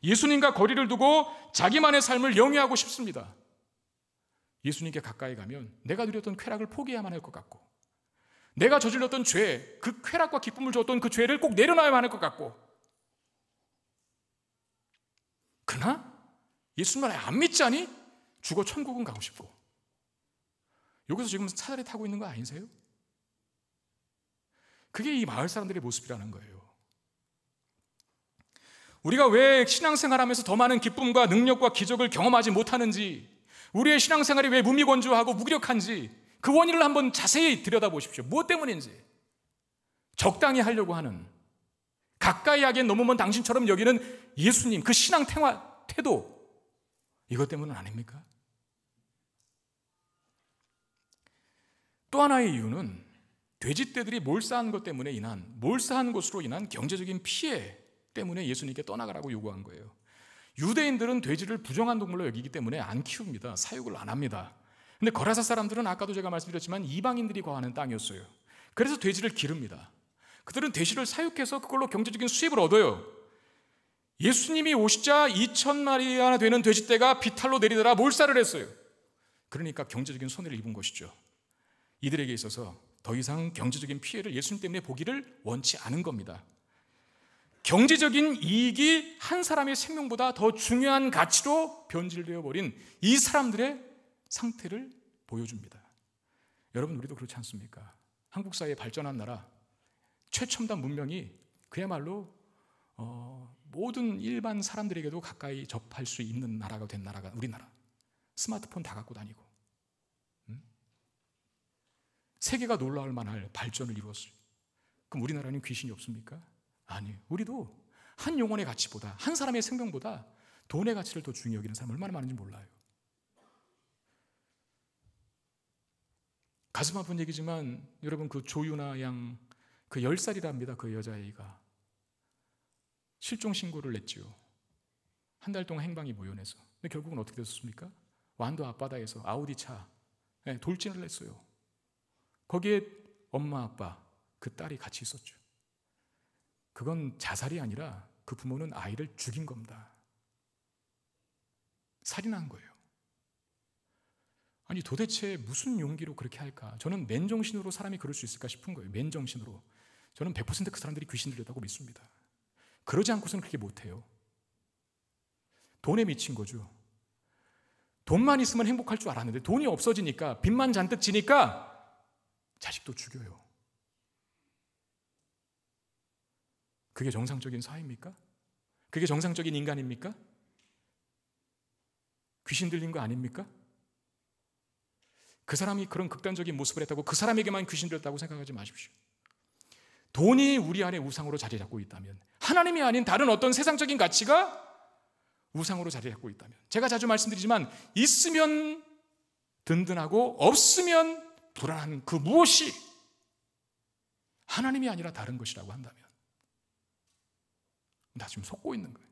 예수님과 거리를 두고 자기만의 삶을 영위하고 싶습니다. 예수님께 가까이 가면 내가 누렸던 쾌락을 포기해야만 할 것 같고, 내가 저질렀던 죄, 그 쾌락과 기쁨을 줬던 그 죄를 꼭 내려놔야만 할 것 같고, 그러나 예수님을 안 믿자니 죽어 천국은 가고 싶고. 여기서 지금 사다리 타고 있는 거 아니세요? 그게 이 마을 사람들의 모습이라는 거예요. 우리가 왜 신앙생활하면서 더 많은 기쁨과 능력과 기적을 경험하지 못하는지, 우리의 신앙생활이 왜 무미건조하고 무기력한지 그 원인을 한번 자세히 들여다보십시오. 무엇 때문인지. 적당히 하려고 하는, 가까이 하기엔 너무 먼 당신처럼 여기는 예수님, 그 신앙 태도, 이것 때문은 아닙니까? 또 하나의 이유는 돼지떼들이 몰사한 것 때문에 몰사한 것으로 인한 경제적인 피해 때문에 예수님께 떠나가라고 요구한 거예요. 유대인들은 돼지를 부정한 동물로 여기기 때문에 안 키웁니다. 사육을 안 합니다. 근데 거라사 사람들은 아까도 제가 말씀드렸지만 이방인들이 거하는 땅이었어요. 그래서 돼지를 기릅니다. 그들은 돼지를 사육해서 그걸로 경제적인 수입을 얻어요. 예수님이 오시자 2,000마리나 되는 돼지떼가 비탈로 내리더라 몰살을 했어요. 그러니까 경제적인 손해를 입은 것이죠. 이들에게 있어서 더 이상 경제적인 피해를 예수님 때문에 보기를 원치 않은 겁니다. 경제적인 이익이 한 사람의 생명보다 더 중요한 가치로 변질되어 버린 이 사람들의 상태를 보여줍니다. 여러분, 우리도 그렇지 않습니까? 한국 사회의 발전한 나라, 최첨단 문명이 그야말로 모든 일반 사람들에게도 가까이 접할 수 있는 나라가 된 나라가 우리나라. 스마트폰 다 갖고 다니고, 세계가 놀라울 만할 발전을 이루었어요. 그럼 우리나라는 귀신이 없습니까? 아니에요. 우리도 한 영혼의 가치보다, 한 사람의 생명보다 돈의 가치를 더 중요히 여기는 사람 얼마나 많은지 몰라요. 가슴 아픈 얘기지만 여러분, 그 조유나 양, 그 10살이랍니다. 그 여자아이가 실종 신고를 냈지요. 한 달 동안 행방이 모연해서. 근데 결국은 어떻게 됐습니까? 완도 앞바다에서 아우디 차 돌진을 했어요. 거기에 엄마, 아빠, 그 딸이 같이 있었죠. 그건 자살이 아니라 그 부모는 아이를 죽인 겁니다. 살인한 거예요. 아니, 도대체 무슨 용기로 그렇게 할까? 저는 맨정신으로 사람이 그럴 수 있을까 싶은 거예요. 맨정신으로. 저는 100% 그 사람들이 귀신 들렸다고 믿습니다. 그러지 않고서는 그렇게 못해요. 돈에 미친 거죠. 돈만 있으면 행복할 줄 알았는데 돈이 없어지니까, 빚만 잔뜩 지니까 자식도 죽여요. 그게 정상적인 사회입니까? 그게 정상적인 인간입니까? 귀신 들린 거 아닙니까? 그 사람이 그런 극단적인 모습을 했다고 그 사람에게만 귀신 들렸다고 생각하지 마십시오. 돈이 우리 안에 우상으로 자리 잡고 있다면, 하나님이 아닌 다른 어떤 세상적인 가치가 우상으로 자리 잡고 있다면, 제가 자주 말씀드리지만 있으면 든든하고 없으면 불안한 그 무엇이 하나님이 아니라 다른 것이라고 한다면 나 지금 속고 있는 거예요.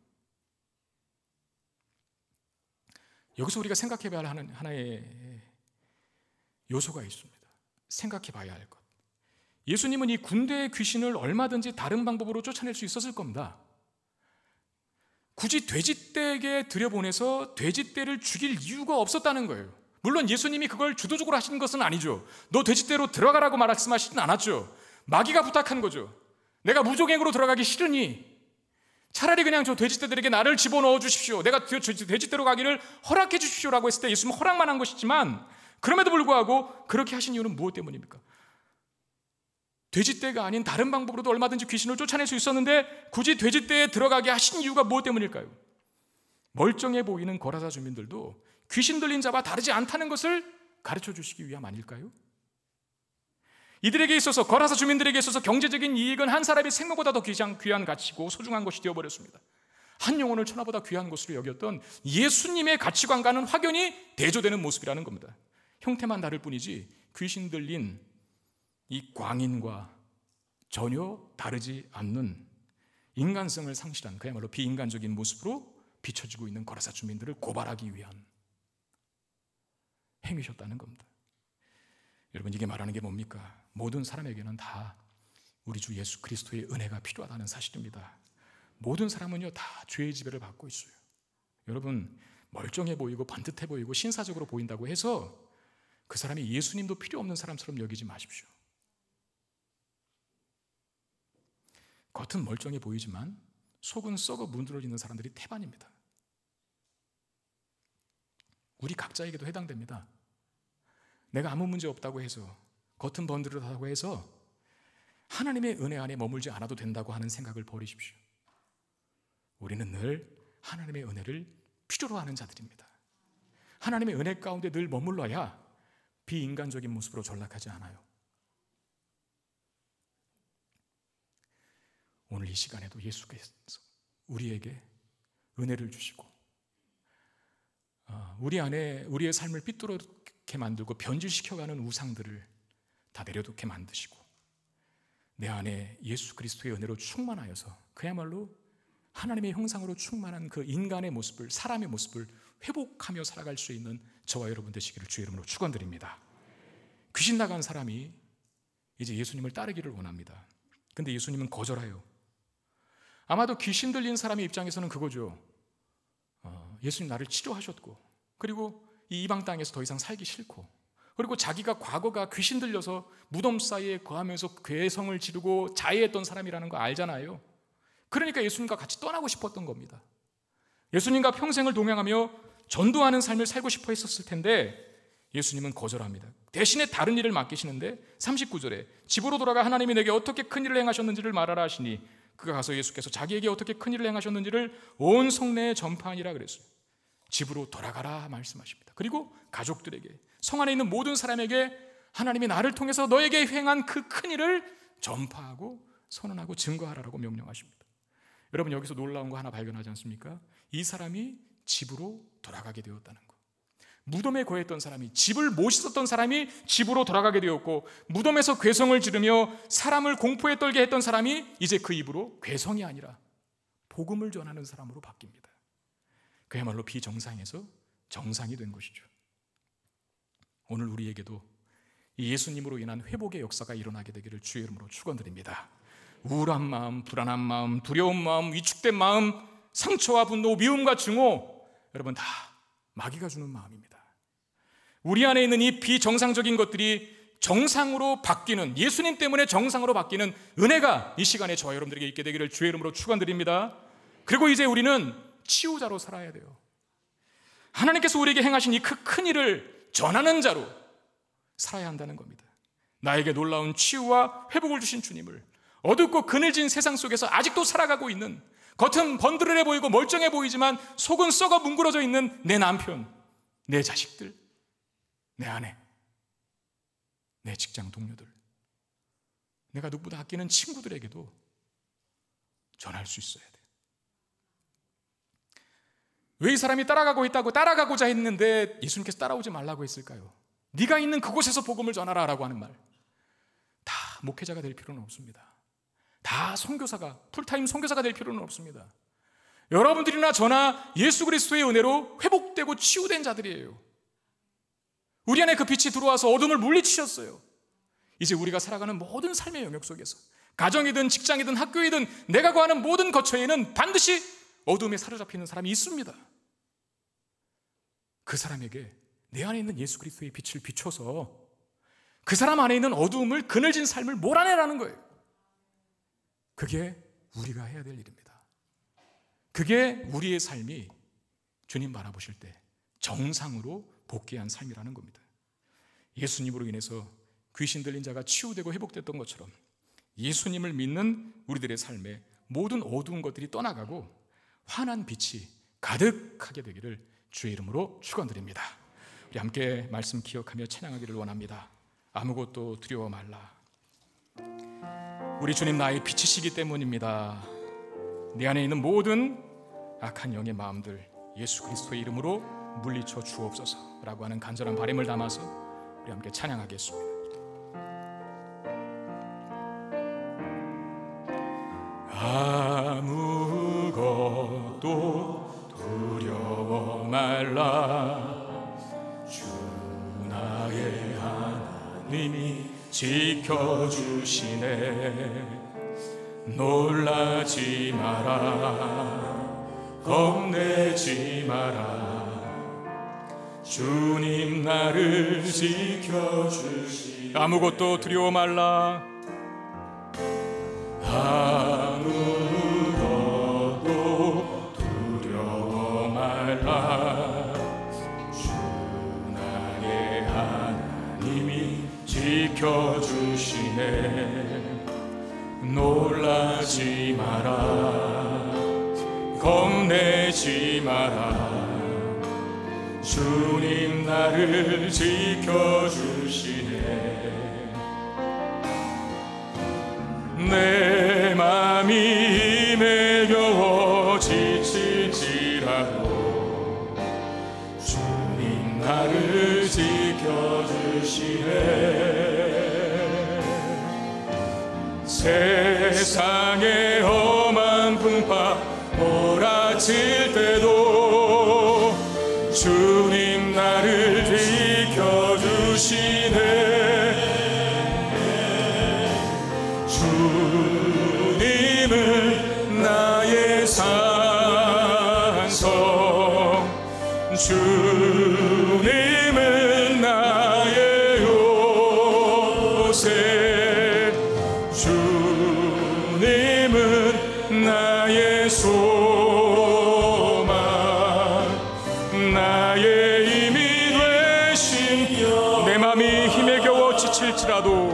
여기서 우리가 생각해 봐야 하는 하나의 요소가 있습니다. 생각해 봐야 할 것. 예수님은 이 군대의 귀신을 얼마든지 다른 방법으로 쫓아낼 수 있었을 겁니다. 굳이 돼지떼에게 들여보내서 돼지떼를 죽일 이유가 없었다는 거예요. 물론 예수님이 그걸 주도적으로 하시는 것은 아니죠. 너 돼지떼로 들어가라고 말씀하시진 않았죠. 마귀가 부탁한 거죠. 내가 무종행으로 들어가기 싫으니 차라리 그냥 저 돼지떼들에게 나를 집어넣어 주십시오. 내가 돼지떼로 가기를 허락해 주십시오라고 했을 때 예수님은 허락만 한 것이지만, 그럼에도 불구하고 그렇게 하신 이유는 무엇 때문입니까? 돼지떼가 아닌 다른 방법으로도 얼마든지 귀신을 쫓아낼 수 있었는데 굳이 돼지떼에 들어가게 하신 이유가 무엇 때문일까요? 멀쩡해 보이는 거라사 주민들도 귀신 들린 자와 다르지 않다는 것을 가르쳐 주시기 위함 아닐까요? 이들에게 있어서, 거라사 주민들에게 있어서 경제적인 이익은 한 사람의 생명보다 더 귀한 가치고 소중한 것이 되어버렸습니다. 한 영혼을 천하보다 귀한 것으로 여겼던 예수님의 가치관과는 확연히 대조되는 모습이라는 겁니다. 형태만 다를 뿐이지 귀신 들린 이 광인과 전혀 다르지 않는 인간성을 상실한, 그야말로 비인간적인 모습으로 비춰지고 있는 거라사 주민들을 고발하기 위한 행위셨다는 겁니다. 여러분, 이게 말하는 게 뭡니까? 모든 사람에게는 다 우리 주 예수 그리스도의 은혜가 필요하다는 사실입니다. 모든 사람은요 다 죄의 지배를 받고 있어요. 여러분, 멀쩡해 보이고 반듯해 보이고 신사적으로 보인다고 해서 그 사람이 예수님도 필요 없는 사람처럼 여기지 마십시오. 겉은 멀쩡해 보이지만 속은 썩어 문드러지는 사람들이 태반입니다. 우리 각자에게도 해당됩니다. 내가 아무 문제 없다고 해서, 겉은 번드러하다고 해서 하나님의 은혜 안에 머물지 않아도 된다고 하는 생각을 버리십시오. 우리는 늘 하나님의 은혜를 필요로 하는 자들입니다. 하나님의 은혜 가운데 늘 머물러야 비인간적인 모습으로 전락하지 않아요. 오늘 이 시간에도 예수께서 우리에게 은혜를 주시고 우리 안에 우리의 삶을 삐뚤게 만들고 변질시켜가는 우상들을 다 내려놓게 만드시고 내 안에 예수 그리스도의 은혜로 충만하여서 그야말로 하나님의 형상으로 충만한 그 인간의 모습을, 사람의 모습을 회복하며 살아갈 수 있는 저와 여러분 되시기를 주의 이름으로 축원드립니다. 귀신 나간 사람이 이제 예수님을 따르기를 원합니다. 근데 예수님은 거절해요. 아마도 귀신 들린 사람의 입장에서는 그거죠. 예수님 나를 치료하셨고, 그리고 이 이방 땅에서 더 이상 살기 싫고, 그리고 자기가 과거가 귀신 들려서 무덤 사이에 거하면서 괴성을 지르고 자해했던 사람이라는 거 알잖아요. 그러니까 예수님과 같이 떠나고 싶었던 겁니다. 예수님과 평생을 동행하며 전도하는 삶을 살고 싶어 했었을 텐데 예수님은 거절합니다. 대신에 다른 일을 맡기시는데 39절에 집으로 돌아가 하나님이 내게 어떻게 큰 일을 행하셨는지를 말하라 하시니 그가 가서 예수께서 자기에게 어떻게 큰 일을 행하셨는지를 온 성내에 전파하니라 그랬어요. 집으로 돌아가라 말씀하십니다. 그리고 가족들에게, 성 안에 있는 모든 사람에게 하나님이 나를 통해서 너에게 행한 그 큰 일을 전파하고 선언하고 증거하라고 명령하십니다. 여러분, 여기서 놀라운 거 하나 발견하지 않습니까? 이 사람이 집으로 돌아가게 되었다는 거. 무덤에 거했던 사람이, 집을 못 씻었던 사람이 집으로 돌아가게 되었고, 무덤에서 괴성을 지르며 사람을 공포에 떨게 했던 사람이 이제 그 입으로 괴성이 아니라 복음을 전하는 사람으로 바뀝니다. 그야말로 비정상에서 정상이 된 것이죠. 오늘 우리에게도 이 예수님으로 인한 회복의 역사가 일어나게 되기를 주의 이름으로 축원드립니다. 우울한 마음, 불안한 마음, 두려운 마음, 위축된 마음, 상처와 분노, 미움과 증오, 여러분 다 마귀가 주는 마음입니다. 우리 안에 있는 이 비정상적인 것들이 정상으로 바뀌는, 예수님 때문에 정상으로 바뀌는 은혜가 이 시간에 저와 여러분들에게 있게 되기를 주의 이름으로 축원드립니다. 그리고 이제 우리는 치유자로 살아야 돼요. 하나님께서 우리에게 행하신 이 큰 일을 전하는 자로 살아야 한다는 겁니다. 나에게 놀라운 치유와 회복을 주신 주님을, 어둡고 그늘진 세상 속에서 아직도 살아가고 있는, 겉은 번드러해 보이고 멀쩡해 보이지만 속은 썩어 뭉그러져 있는 내 남편, 내 자식들, 내 아내, 내 직장 동료들, 내가 누구보다 아끼는 친구들에게도 전할 수 있어야 돼. 왜 이 사람이 따라가고자 했는데 예수님께서 따라오지 말라고 했을까요? 네가 있는 그곳에서 복음을 전하라 라고 하는 말. 다 목회자가 될 필요는 없습니다. 다 선교사가, 풀타임 선교사가 될 필요는 없습니다. 여러분들이나 저나 예수 그리스도의 은혜로 회복되고 치유된 자들이에요. 우리 안에 그 빛이 들어와서 어둠을 물리치셨어요. 이제 우리가 살아가는 모든 삶의 영역 속에서, 가정이든 직장이든 학교이든 내가 거하는 모든 거처에는 반드시 어둠에 사로잡히는 사람이 있습니다. 그 사람에게 내 안에 있는 예수 그리스도의 빛을 비춰서 그 사람 안에 있는 어두움을, 그늘진 삶을 몰아내라는 거예요. 그게 우리가 해야 될 일입니다. 그게 우리의 삶이 주님 바라보실 때 정상으로 복귀한 삶이라는 겁니다. 예수님으로 인해서 귀신 들린 자가 치유되고 회복됐던 것처럼 예수님을 믿는 우리들의 삶에 모든 어두운 것들이 떠나가고 환한 빛이 가득하게 되기를 주의 이름으로 축원드립니다. 우리 함께 말씀 기억하며 찬양하기를 원합니다. 아무것도 두려워 말라. 우리 주님 나의 빛이시기 때문입니다. 내 안에 있는 모든 악한 영의 마음들 예수 그리스도의 이름으로 물리쳐 주옵소서라고 하는 간절한 바람을 담아서 우리 함께 찬양하겠습니다. 아무것도 두려워 말라. 주 나의 하나님이 지켜주시네. 놀라지 마라, 겁내지 마라. 주님 나를 지켜주시네. 아무것도 두려워 말라. 아무것도 두려워 말라. 주 나의 하나님이 지켜주시네. 놀라지 마라, 겁내지 마라. 주님 나를 지켜주시네. 내 맘이 힘에 겨워 지칠지라도 주님 나를 지켜주시네. 세상의 험한 풍파 몰아칠 때도 주님 나를 지켜주시네. 주님은 나의 산성, 주님은 나의 요새, 주님은 나의 소망, 나의 힘이 되신. 내 맘이 힘에 겨워 지칠지라도,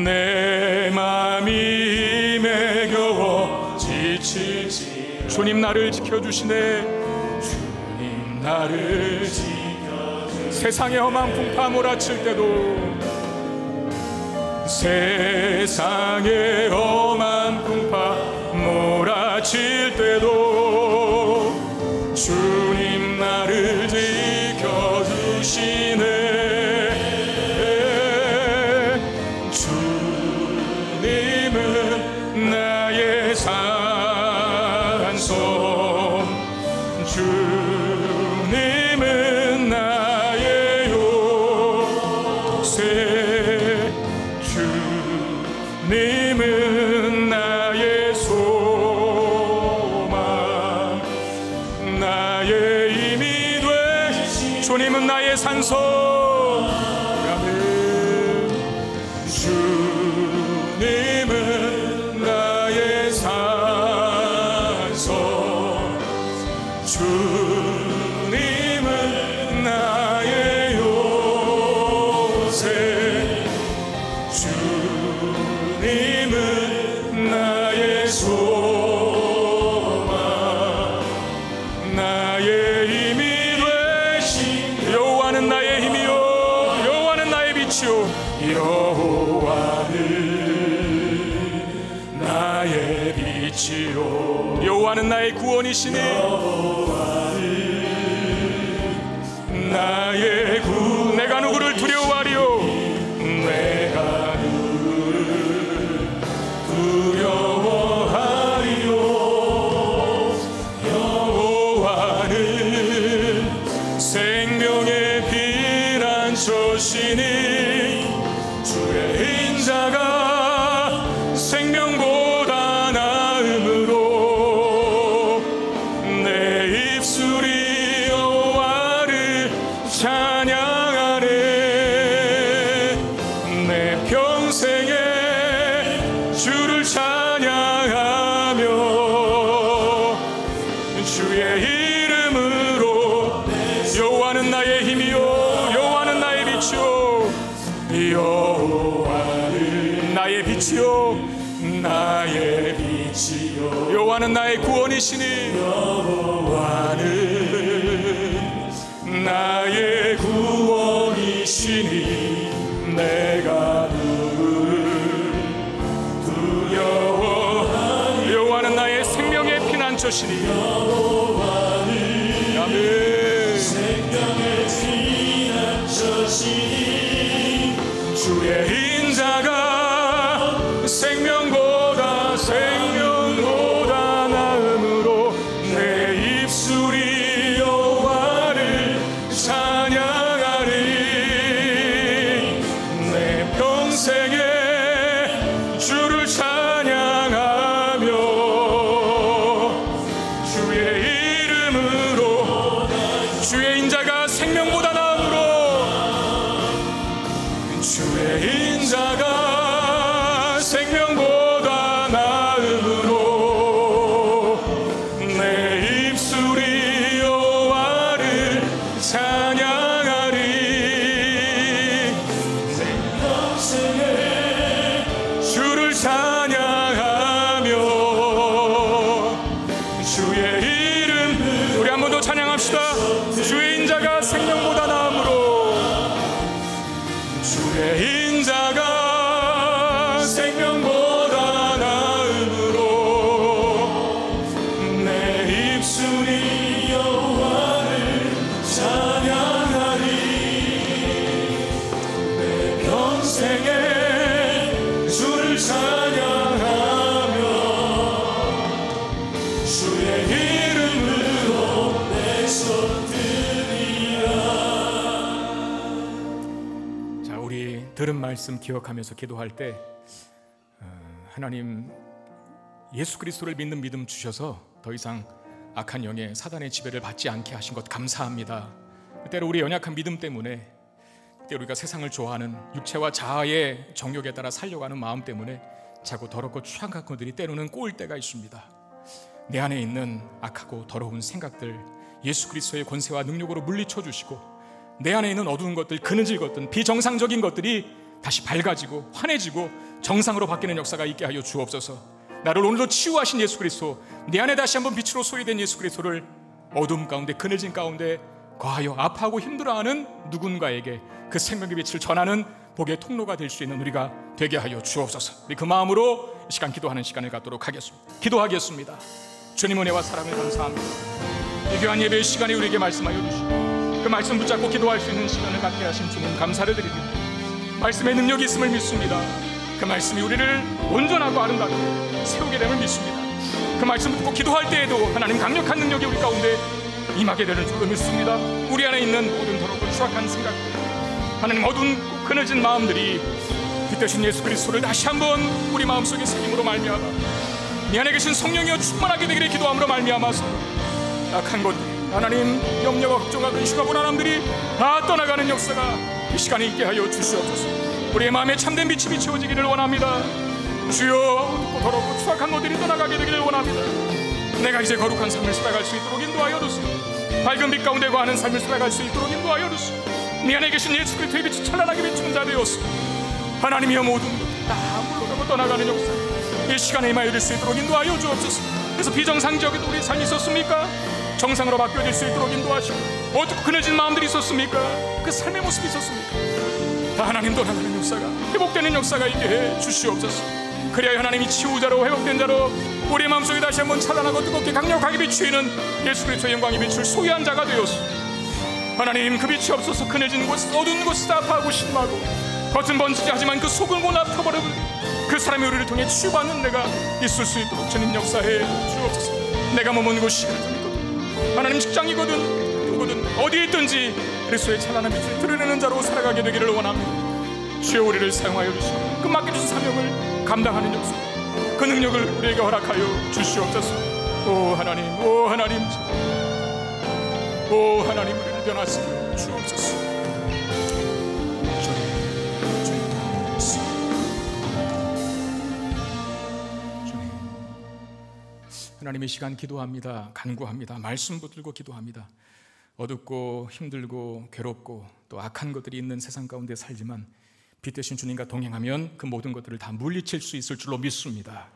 내 맘이 힘에 겨워 지칠지라도 주님 나를 지켜주시네. 주님 나를 지켜주시네. 세상의 험한 풍파 몰아칠 때도, 세상의 험한 풍파 몰아칠 때도 주님 나를 지켜주시네. 주님은 나의 산성, 주님은 나의 요새, 주님은 나의 소망, 나의 힘이 되신. 주님은 나의 산성. 주님은 나의 산성, 주님은 나의 요새, 주님은 나의 소망, 나의 힘이 되신. 여호와는 나의 힘이요, 여호와는 나의 빛이요, 여호와는 나의 빛이요, 여호와는 나의 구원이시니. 여호와는 나의 구. 내가 누구를 두려워하리요, 내가 누구를 두려워하리요. 여호와는 생명의 피난처시니 주의 인자가 생명보다 나음으로 내 입술이 여호와를 여호와는 나의 힘이요 여호와는 나의 빛이요 여호와는 나의 빛이요 나의 빛이요 여호와는 나의 구원이시니 여호와는 나의 구원이시니 내가 누구를 두려워하니 여호와는 나의 생명의 피난처시니 여호와는 아멘 생명의 피난처시니 주의 인자가 생명보다 나음으로 내 입술이 여호와를 찬양하리 내 평생에 주를 찬양하며 주의 이름으로 주의 인자가 생명보다 나음으로 주의 인자가 생명보다 나음으로 내 입술이 여호와를 찬양하리 내 평생에 주를 찬양하며 주의 이름 우리 한 번 더 찬양합시다. 주의 인자가 생명보다 나음으로 주의 인자가 생명보다 나음으로 내 입술이 여호와를 찬양하리 내 평생에 주를 찬양하며 주의 이름으로 내 손 드리라. 자, 우리 들은 말씀 기억하면서 기도할 때 하나님 예수 그리스도를 믿는 믿음 주셔서 더 이상 악한 영의 사단의 지배를 받지 않게 하신 것 감사합니다. 때로 우리 연약한 믿음 때문에 때로 우리가 세상을 좋아하는 육체와 자아의 정욕에 따라 살려가는 마음 때문에 자꾸 더럽고 추악한 것들이 때로는 꼬일 때가 있습니다. 내 안에 있는 악하고 더러운 생각들 예수 그리스도의 권세와 능력으로 물리쳐 주시고 내 안에 있는 어두운 것들, 그느질 것들, 비정상적인 것들이 다시 밝아지고 환해지고 정상으로 바뀌는 역사가 있게 하여 주옵소서. 나를 오늘도 치유하신 예수 그리스도, 내 안에 다시 한번 빛으로 소유된 예수 그리스도를 어둠 가운데 그늘진 가운데 과하여 아파하고 힘들어하는 누군가에게 그 생명의 빛을 전하는 복의 통로가 될 수 있는 우리가 되게 하여 주옵소서. 우리 그 마음으로 이 시간 기도하는 시간을 갖도록 하겠습니다. 기도하겠습니다. 주님 은혜와 사랑을 감사합니다. 이 귀한 예배의 시간에 우리에게 말씀하여 주시고 그 말씀 붙잡고 기도할 수 있는 시간을 갖게 하신 주님 감사를 드립니다. 말씀의 능력이 있음을 믿습니다. 그 말씀이 우리를 온전하고 아름답게 세우게 됨을 믿습니다. 그 말씀 듣고 기도할 때에도 하나님 강력한 능력이 우리 가운데 임하게 되는 줄로 믿습니다. 우리 안에 있는 모든 더럽고 추악한 생각들, 하나님 어두운 그늘진 마음들이 빛 대신 예수 그리스도를 다시 한번 우리 마음속에 새김으로 말미암아 내 안에 계신 성령이여 충만하게 되기를 기도함으로 말미암아서 악한 것들 하나님 염려와 걱정과 근심과 불안함들이 다 떠나가는 역사가 이 시간에 있게 하여 주시옵소서. 우리의 마음에 참된 빛이 비추어지기를 원합니다. 주여 어둡고 더럽고 추악한 것들이 떠나가게 되기를 원합니다. 내가 이제 거룩한 삶을 살아갈 수 있도록 인도하여 주시오. 밝은 빛 가운데 거하는 삶을 살아갈 수 있도록 인도하여 주시오. 네 안에 계신 예수 그리스도의 빛이 찬란하게 비추는 자 되었소. 하나님이여 모든 것들 다 물러가고 떠나가는 역사 이 시간에 임하여 줄 수 있도록 인도하여 주옵소서. 그래서 비정상적인 우리 삶이 있었습니까? 정상으로 바뀌어질 수 있도록 인도하시고 어둡고 그늘진 마음들이 있었습니까? 그 삶의 모습이 있었습니까? 다 하나님 떠나가는 역사가 회복되는 역사가 있게 해 주시옵소서. 그래야 하나님이 치유자로 회복된 자로 우리의 마음속에 다시 한번 찬란하고 뜨겁게 강력하게 비추이는 예수 그리스도의 영광의 빛을 소유한 자가 되었소. 하나님 그 빛이 없어서 그늘진 곳 어두운 곳이 아파하고 신음하고 겉은 번지하지만 그 속은 곧 아파버리는 그 사람이 우리를 통해 치유받는 내가 있을 수 있도록 주님 역사해 주옵소서. 내가 머문 곳이 하나님 직장이거든 누구든 어디에 있든지 그리스도의 찬란한 빛을 드러내는 자로 살아가게 되기를 원합니다. 주여 우리를 사용하여 주시고 그 맡겨주신 사명을 감당하는 역사 그 능력을 우리에게 허락하여 주시옵소서. 오 하나님 오 하나님 오 하나님 우리를 변화시켜 주옵소서. 하나님의 시간 기도합니다. 간구합니다. 말씀 붙들고 기도합니다. 어둡고 힘들고 괴롭고 또 악한 것들이 있는 세상 가운데 살지만 빛 대신 주님과 동행하면 그 모든 것들을 다 물리칠 수 있을 줄로 믿습니다.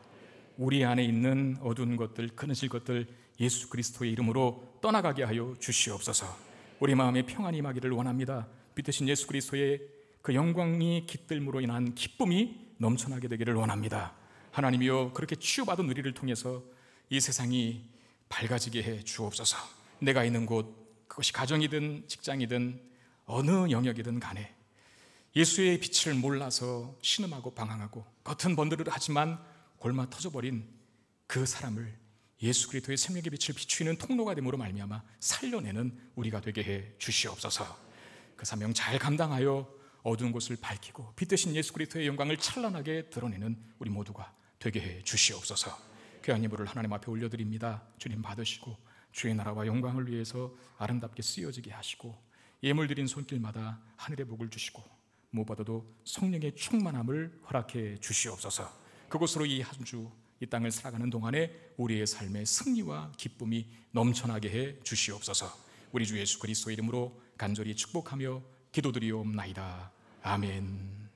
우리 안에 있는 어두운 것들, 그늘질 것들 예수 그리스도의 이름으로 떠나가게 하여 주시옵소서. 우리 마음에 평안이 임하기를 원합니다. 빛 대신 예수 그리스도의 그 영광이 깃들므로 인한 기쁨이 넘쳐나게 되기를 원합니다. 하나님이여, 그렇게 치유받은 우리를 통해서 이 세상이 밝아지게 해 주옵소서. 내가 있는 곳, 그것이 가정이든 직장이든 어느 영역이든 간에 예수의 빛을 몰라서 신음하고 방황하고 겉은 번들을 하지만 골마 터져버린 그 사람을 예수 그리스도의 생명의 빛을 비추이는 통로가 됨으로 말미암아 살려내는 우리가 되게 해 주시옵소서. 그 사명 잘 감당하여 어두운 곳을 밝히고 빛 대신 예수 그리스도의 영광을 찬란하게 드러내는 우리 모두가 되게 해 주시옵소서. 귀한 예물을 하나님 앞에 올려드립니다. 주님 받으시고 주의 나라와 영광을 위해서 아름답게 쓰여지게 하시고 예물 드린 손길마다 하늘의 복을 주시고 무엇보다도 성령의 충만함을 허락해 주시옵소서. 그곳으로 이 한 주 이 땅을 살아가는 동안에 우리의 삶의 승리와 기쁨이 넘쳐나게 해 주시옵소서. 우리 주 예수 그리스도 이름으로 간절히 축복하며 기도드리옵나이다. 아멘.